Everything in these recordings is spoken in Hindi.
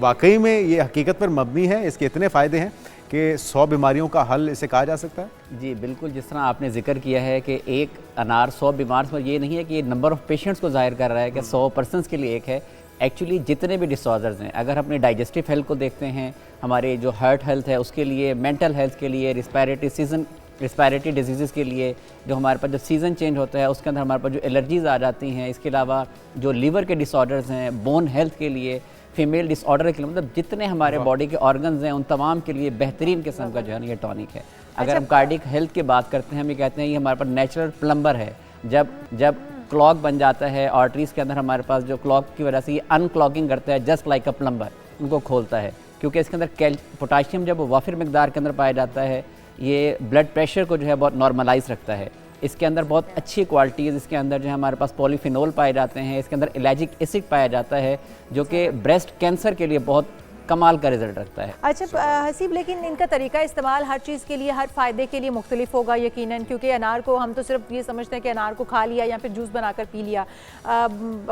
वाकई में ये हकीकत पर मबनी है, इसके इतने फ़ायदे हैं कि 100 बीमारियों का हल इसे कहा जा सकता है? जी बिल्कुल, जिस तरह आपने जिक्र किया है कि एक अनार 100 बीमार पर, ये नहीं है कि नंबर ऑफ़ पेशेंट्स को ज़ाहिर कर रहा है कि 100 पर्सनस के लिए एक है। एक्चुअली जितने भी डिसऑर्डर्स हैं, अगर अपने डाइजेस्टिव हेल्थ को देखते हैं, हमारे जो हार्ट हेल्थ है उसके लिए, मेंटल हेल्थ के लिए, रिस्पायरेटरी डिजीज़ के लिए, जो हमारे पास जब सीज़न चेंज होता है उसके अंदर हमारे पास जो एलर्जीज़ आ जाती हैं, इसके अलावा जो लीवर के डिसऑर्डर्स हैं, बोन हेल्थ के लिए, फीमेल डिसऑर्डर के लिए, मतलब जितने हमारे बॉडी के ऑर्गन्स हैं उन तमाम के लिए बेहतरीन किस्म का जो है ना ये टॉनिक है। अगर हम कार्डिक हेल्थ की बात करते हैं, हम ये कहते हैं ये हमारे पास नेचुरल प्लम्बर है। जब क्लॉग बन जाता है आर्टरीज़ के अंदर, हमारे पास जो क्लॉग की वजह से ये अनक्लॉगिंग करता है, जस्ट लाइक अ प्लम्बर, उनको खोलता है, क्योंकि इसके अंदर पोटाशियम जब वाफिर मिकदार के अंदर पाया जाता है, ये ब्लड प्रेशर को जो है बहुत नॉर्मलाइज रखता है। इसके अंदर बहुत अच्छी क्वालिटीज़, इसके अंदर जो है हमारे पास पॉलीफिनोल पाए जाते हैं, इसके अंदर इलाजिक एसिड पाया जाता है जो कि ब्रेस्ट कैंसर के लिए बहुत कमाल का रिजल्ट रखता है। अच्छा हसीब, लेकिन इनका तरीका इस्तेमाल हर चीज़ के लिए, हर फ़ायदे के लिए मुख्तलिफ होगा यकीनन, क्योंकि अनार को हम तो सिर्फ ये समझते हैं कि अनार को खा लिया या फिर जूस बनाकर पी लिया।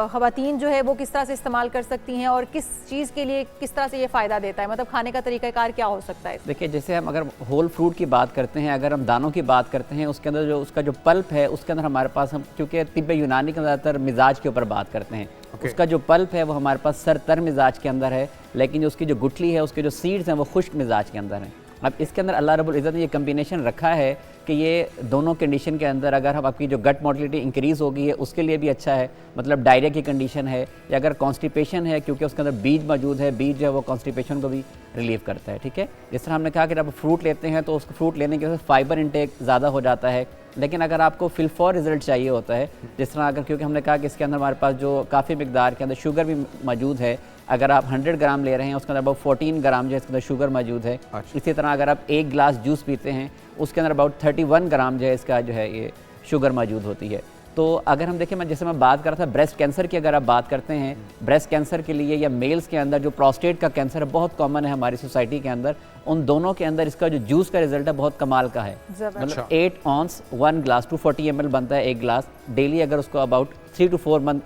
ख़वातीन जो है वो किस तरह से इस्तेमाल कर सकती हैं और किस चीज़ के लिए किस तरह से ये फ़ायदा देता है, मतलब खाने का तरीक़ाकार क्या हो सकता है? देखिए, जैसे हम अगर होल फ्रूट की बात करते हैं, अगर हम दानों की बात करते हैं, उसके अंदर जो उसका जो पल्प है उसके अंदर हमारे पास, हम क्योंकि तिब्ब यूनानी के ज़्यादातर मिजाज के ऊपर बात करते हैं, उसका जो पल्प है वो हमारे पास सरतर मिजाज के अंदर है, लेकिन जो उसकी जो गुठली है, उसके जो सीड्स हैं वो खुश्क मिजाज के अंदर हैं। अब इसके अंदर अल्लाह रब्बुल इज़्ज़त ने ये कम्बिनेशन रखा है कि ये दोनों कंडीशन के अंदर, अगर हम आपकी जो गट मोटिलिटी इंक्रीज़ होगी है उसके लिए भी अच्छा है, मतलब डायरिया की कंडीशन है, या अगर कॉन्स्टिपेशन है, क्योंकि उसके अंदर बीज मौजूद है, बीज जो है वो कॉन्स्टिपेशन को भी रिलीव करता है। ठीक है, जिस तरह हमने कहा कि जब फ्रूट लेते हैं तो उसको फ्रूट लेने के वजह से फाइबर इंटेक ज़्यादा हो जाता है, लेकिन अगर आपको फिलफॉर रिजल्ट चाहिए होता है, जिस तरह अगर, क्योंकि हमने कहा कि इसके अंदर हमारे पास जो काफ़ी मिकदार के अंदर शुगर भी मौजूद है, अगर आप 100 ग्राम ले रहे हैं उसके अंदर अबाउट 14 ग्राम जो है इसके अंदर शुगर मौजूद है। इसी तरह अगर आप 1 गिलास जूस पीते हैं उसके अंदर अबाउट 31 ग्राम जो है इसका जो है ये शुगर मौजूद होती है। तो अगर हम देखें, जैसे मैं बात कर रहा था ब्रेस्ट कैंसर की, अगर आप बात करते हैं ब्रेस्ट कैंसर के लिए, या मेल्स के अंदर जो प्रोस्टेट का कैंसर है बहुत कॉमन है हमारी सोसाइटी के अंदर, उन दोनों के अंदर इसका जो जूस का रिजल्ट है बहुत कमाल का है। मतलब 8 ऑन्स 1 ग्लास 240 ml बनता है 1 गिलास डेली, अगर उसको अबाउट 3 to 4 मंथ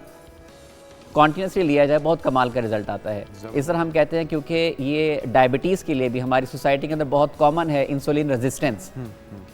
कॉन्टीन्यूसली लिया जाए बहुत कमाल का रिजल्ट आता है। इस तरह हम कहते हैं, क्योंकि ये डायबिटीज़ के लिए भी हमारी सोसाइटी के अंदर बहुत कॉमन है इंसुलिन रेजिस्टेंस,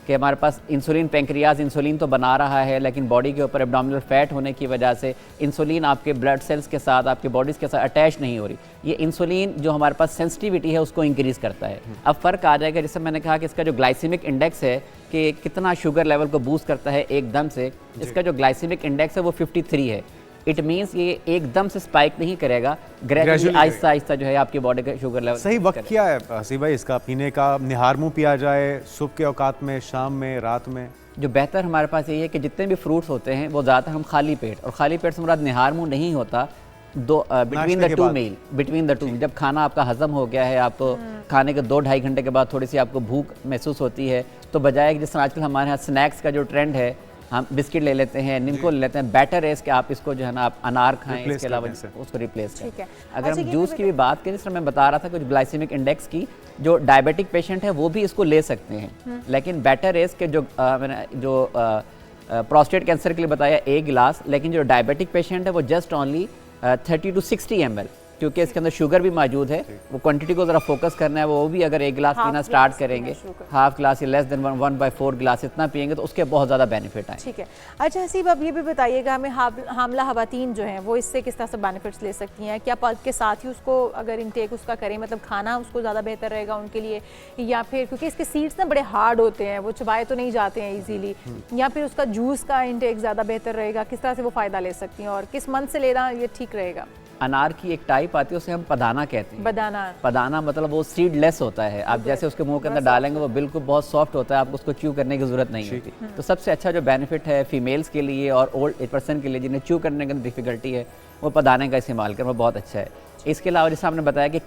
कि हमारे पास इंसुलिन, पेंक्रियाज इंसुलिन तो बना रहा है, लेकिन बॉडी के ऊपर एब्डोमिनल फैट होने की वजह से इंसुलिन आपके ब्लड सेल्स के साथ, आपके बॉडीज़ के साथ अटैच नहीं हो रही। ये इंसुलिन जो हमारे पास सेंसिटिविटी है उसको इंक्रीज़ करता है। अब फ़र्क आ जाएगा, जैसे मैंने कहा कि इसका जो ग्लाइसेमिक इंडेक्स है कि कितना शुगर लेवल को बूस्ट करता है एकदम से, इसका जो ग्लाइसेमिक इंडेक्स है वो 53 है। इट मीन्स ये एकदम से स्पाइक नहीं करेगा, ग्रेजुअली आहिस्ता आहिस्ता जो है आपकी बॉडी का शुगर लेवल। सही वक्त क्या है हसीब भाई इसका पीने का? निहार मुँह पिया जाए सुबह के औकात में, शाम में, रात में? जो बेहतर हमारे पास यही है कि जितने भी फ्रूट्स होते हैं वो ज़्यादातर हम खाली पेट, और खाली पेट से मुराद निहार मुँह नहीं होता, between the two meal, between the two, जब खाना आपका हजम हो गया है, आपको खाने के 2-2.5 घंटे के बाद थोड़ी सी आपको भूख महसूस होती है, तो बजाय जिस तरह आजकल हमारे यहाँ स्नैक्स का जो ट्रेंड है, हम बिस्किट ले लेते हैं, निम्को ले लेते हैं, बेटर है इसके आप इसको जो है ना आप अनार खाएं, इसके अलावा उसको रिप्लेस करें। अगर हम जूस की भी बात करें, जिस तरह मैं बता रहा था कुछ ग्लाइसेमिक इंडेक्स की, जो डायबिटिक पेशेंट है वो भी इसको ले सकते हैं, लेकिन बेटर है इसके मैंने जो प्रोस्टेट कैंसर के लिए बताया 1 गिलास, लेकिन जो डायबिटिक पेशेंट है वो जस्ट ओनली 30 to 60 ml, क्योंकि इसके अंदर शुगर भी मौजूद है, वो क्वांटिटी को ज़रा फोकस करना है। वो भी अगर 1 गिलास पीना स्टार्ट करेंगे, हाफ गिलास या लेस देन 1/4 गिलास इतना पियेंगे तो उसके बहुत ज़्यादा बेनिफिट आए। ठीक है। अच्छा हसीब, अब ये भी बताइएगा हमें, हामला ख़वातीन जो हैं वो इससे किस तरह से बेनिफिट्स ले सकती हैं? क्या पल्प के साथ ही उसको अगर इंटेक उसका करें, मतलब खाना उसको ज़्यादा बेहतर रहेगा उनके लिए, या फिर क्योंकि इसके सीड्स ना बड़े हार्ड होते हैं, वो चबाए तो नहीं जाते हैं ईजीली, या फिर उसका जूस का इंटेक ज़्यादा बेहतर रहेगा? किस तरह से वो फ़ायदा ले सकती हैं और किस मंथ से लेना ये ठीक रहेगा? अनार की एक टाइप आती है, उसे हम पदाना कहते हैं। पदाना मतलब वो सीडलेस होता है, आप जैसे उसके मुंह के अंदर डालेंगे वो बिल्कुल बहुत सॉफ्ट होता है, आपको उसको च्यू करने की जरूरत नहीं होती। तो सबसे अच्छा जो बेनिफिट है फीमेल्स के लिए और ओल्ड एज पर्सन के लिए जिन्हें च्यू करने की डिफिकल्टी है, वो पदाने का इस्तेमाल करें, वो बहुत अच्छा है। इसके अलावा जैसे आपने बताया कि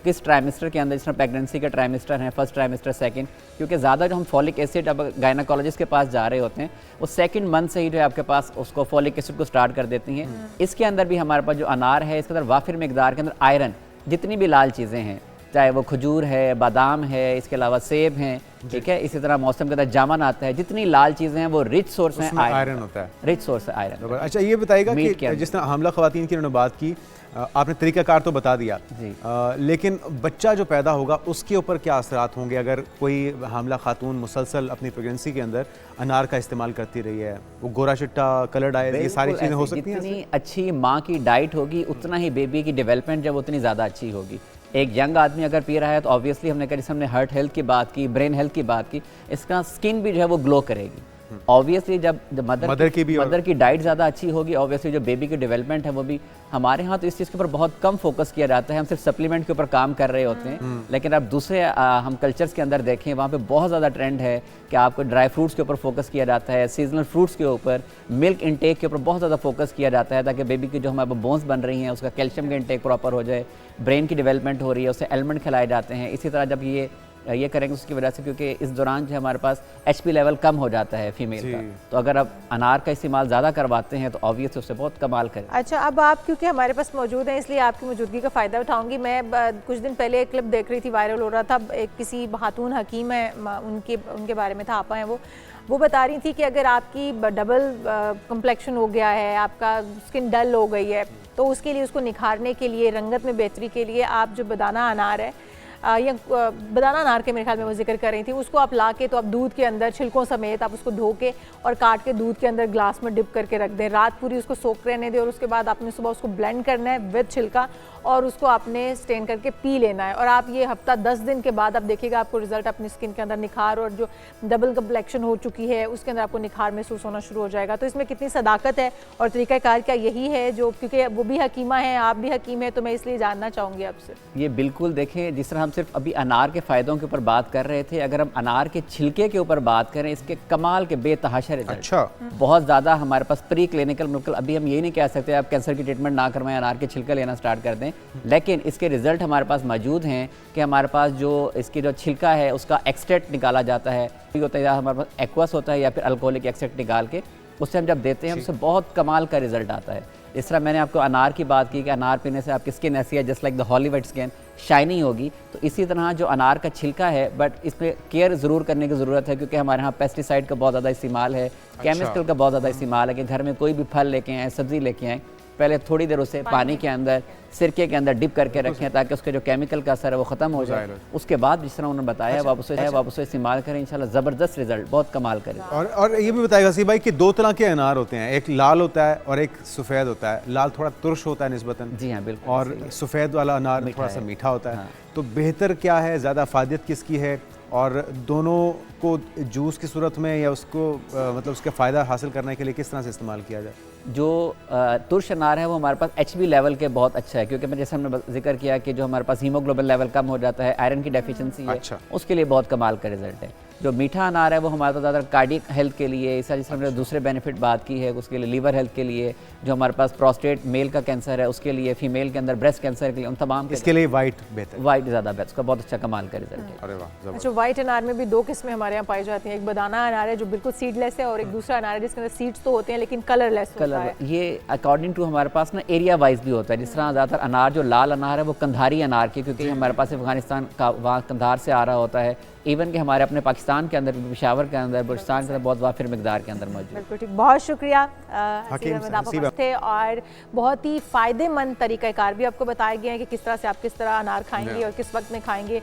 किस ट्राइमेस्टर के अंदर, जिस तरह प्रेगनेंसी का ट्राइमेस्टर है, फर्स्ट ट्राइमेस्टर, सेकंड, क्योंकि ज़्यादा जो हम फॉलिक एसिड अब गायनाकोलॉजिस्ट के पास जा रहे होते हैं वो सेकंड मंथ से ही जो है आपके पास उसको फॉलिक एसिड को स्टार्ट कर देती हैं। इसके अंदर भी हमारे पास जो अनार है इसके अंदर वाफिर मिकदार के अंदर आयरन, जितनी भी लाल चीज़ें हैं, चाहे वो खजूर है, बादाम है, इसके अलावा सेब हैं, ठीक है, इसी तरह मौसम के अंदर जामुन आता है, जितनी लाल चीज़ें हैं वो रिच सोर्स है, आयरन होता है, रिच सोर्स है आयरन। अच्छा ये बताइएगा कि जिस तरह हामला ख़वातीन की उन्होंने बात की, आपने तरीकाकार तो बता दिया जी। लेकिन बच्चा जो पैदा होगा उसके ऊपर क्या असरात होंगे अगर कोई हामला खातून मुसलसल अपनी प्रेगनेंसी के अंदर अनार का इस्तेमाल करती रही है? वो गोरा चिट्टा, कलर्ड आइज, ये सारी बिल्कुल चीज़ें हो ऐसे, सकती हैं? जितनी अच्छी माँ की डाइट होगी उतना ही बेबी की डेवलपमेंट जब उतनी ज़्यादा अच्छी होगी। एक यंग आदमी अगर पी रहा है तो ऑब्वियसली हमने कहा, जैसे हमने हार्ट हेल्थ की बात की, ब्रेन हेल्थ की बात की, इसका स्किन भी जो है वो ग्लो करेगी। ऑब्वियसली जब मदर की डाइट ज़्यादा अच्छी होगी, ऑब्वियसली जो बेबी की डेवलपमेंट है वो भी। हमारे यहाँ तो इस चीज़ के ऊपर बहुत कम फोकस किया जाता है, हम सिर्फ सप्लीमेंट के ऊपर काम कर रहे होते हैं। लेकिन अब दूसरे हम कल्चर्स के अंदर देखें, वहाँ पे बहुत ज़्यादा ट्रेंड है कि आपको ड्राई फ्रूट्स के ऊपर फोकस किया जाता है, सीजनल फ्रूट्स के ऊपर, मिल्क इंटेक के ऊपर बहुत ज़्यादा फोकस किया जाता है, ताकि बेबी की जो हमारे बोन्स बन रही हैं उसका कैल्शियम का इंटेक प्रॉपर हो जाए, ब्रेन की डेवलपमेंट हो रही है, उससे एलिमेंट खिलाए जाते हैं। इसी तरह जब ये करेंगे उसकी वजह से, क्योंकि इस दौरान जो हमारे पास HP लेवल कम हो जाता है फीमेल का, तो अगर आप अनार का इस्तेमाल ज़्यादा करवाते हैं तो ऑब्वियसली उससे बहुत कमाल करें। अच्छा, अब आप क्योंकि हमारे पास मौजूद हैं इसलिए आपकी मौजूदगी का फ़ायदा उठाऊंगी। मैं कुछ दिन पहले एक क्लिप देख रही थी, वायरल हो रहा था, एक किसी खातून हकीम है, उनके बारे में था, आपा हैं वो बता रही थी कि अगर आपकी डबल कम्प्लेक्शन हो गया है, आपका स्किन डल हो गई है, तो उसके लिए, उसको निखारने के लिए, रंगत में बेहतरी के लिए आप जो बेदाना अनार है या बेदाना अनार के मेरे ख्याल में वो जिक्र कर रही थी, उसको आप ला के, तो आप दूध के अंदर छिलकों समेत आप उसको धो के और काट के दूध के अंदर ग्लास में डिप करके रख दें, रात पूरी उसको सोक रहने दें, और उसके बाद आपने सुबह उसको ब्लेंड करना है विद छिलका और उसको आपने स्टेन करके पी लेना है। और आप ये हफ्ता 10 दिन के बाद आप देखिएगा आपको रिजल्ट अपनी स्किन के अंदर निखार, और जो डबल कम्प्लेक्शन हो चुकी है उसके अंदर आपको निखार महसूस होना शुरू हो जाएगा। तो इसमें कितनी सदाकत है और तरीक़ाकार क्या यही है, जो क्योंकि वो भी हकीमा है, आप भी हकीम है, तो मैं इसलिए जानना चाहूँगी आपसे। ये बिल्कुल देखें, जिस तरह हम सिर्फ अभी अनार के फ़ायदों के ऊपर बात कर रहे थे, अगर हम अनार के छिलके के ऊपर बात करें, इसके कमाल के बेतहाशा रिजल्ट। अच्छा, बहुत ज़्यादा हमारे पास प्री क्लिनिकल, बिल्कुल अभी हम ये नहीं कह सकते आप कैंसर की ट्रीटमेंट ना करवाएं, अनार के छिलका लेना स्टार्ट कर दें, लेकिन इसके रिजल्ट हमारे पास मौजूद हैं कि हमारे पास जो इसकी जो छिलका है उसका एक्सट्रैक्ट निकाला जाता है, होता है या हमारे पास एक्वस होता है या फिर अल्कोहलिक एक्सट्रैक्ट निकाल के उससे हम जब देते हैं उससे बहुत कमाल का रिजल्ट आता है। इस तरह मैंने आपको अनार की बात की कि अनार पीने से आपकी स्किन ऐसी है just like the Hollywood skin, shiny होगी। तो इसी तरह जो अनार का छिलका है, बट इस पर केयर ज़रूर करने की ज़रूरत है, क्योंकि हमारे यहाँ पेस्टिसाइड का बहुत ज़्यादा इस्तेमाल है, केमिकल का बहुत ज़्यादा इस्तेमाल है, कि घर में कोई भी फल लेके आएँ, सब्ज़ी लेके आएँ, पहले थोड़ी देर उसे पानी के अंदर, सिरके के अंदर डिप करके रखें ताकि उसके जो केमिकल का असर है वो ख़त्म हो जाए। उसके बाद जिस तरह उन्होंने बताया वापस उसे इस्तेमाल करें, इंशाल्लाह ज़बरदस्त रिजल्ट, बहुत कमाल करें। और ये भी बताएगा सी भाई कि 2 तरह के अनार होते हैं, एक लाल होता है और एक सफ़ेद होता है। लाल थोड़ा तुर्श होता है निस्बतन, जी हाँ बिल्कुल, और सफ़ेद वाला अनार थोड़ा सा मीठा होता है। तो बेहतर क्या है, ज़्यादा फ़ायदेमंद किसकी है, और दोनों को जूस की सूरत में या उसको मतलब उसका फ़ायदा हासिल करने के लिए किस तरह से इस्तेमाल किया जाए? जो तुर्श अनार है वो हमारे पास HB लेवल के बहुत अच्छा है, क्योंकि मैं जैसे हमने जिक्र किया कि जो हमारे पास हीमोग्लोबिन लेवल कम हो जाता है, आयरन की डेफिशिएंसी है, उसके लिए बहुत कमाल का रिजल्ट है। जो मीठा अनार है वो हमारे पास ज़्यादा कार्डियक हेल्थ के लिए, इस जिस हमने दूसरे बेनिफिट बात की है उसके लिए, लीवर हेल्थ के लिए, जो हमारे पास प्रोस्टेट मेल का कैंसर है उसके लिए, फीमेल के अंदर ब्रेस्ट कैंसर के लिए, उन तमाम इसके लिए वाइट बेहतर, वाइट ज़्यादा बेस्ट, उसका बहुत अच्छा कमाल का रिजल्ट है। अरे वाह। अच्छा, वाइट अनार में भी 2 किस्में हमारे यहाँ पाई जाती हैं, एक बेदाना अनार है जो बिल्कुल सीडलेस है, और एक दूसरा अनार है जिसके अंदर सीड्स तो होते हैं लेकिन कलरलेस होता है। ये अकॉर्डिंग टू हमारे पास ना एरिया वाइज भी होता है, जिस तरह ज़्यादातर अनार जो लाल अनार है वो कंधारी अनार की, क्योंकि हमारे पास अफगानिस्तान का वहाँ कंधार से आ रहा होता है, इवन कि हमारे अपने पाकिस्तान के अंदर, पेशावर के अंदर, बलूचिस्तान के अंदर बहुत वाफिर मिकदार के अंदर मौजूद। बिल्कुल ठीक, बहुत शुक्रिया हकीम थे, और बहुत ही फ़ायदेमंद तरीक़ाकार भी आपको बताया गया है कि किस तरह से आप किस तरह अनार खाएंगे और किस वक्त में खाएंगे,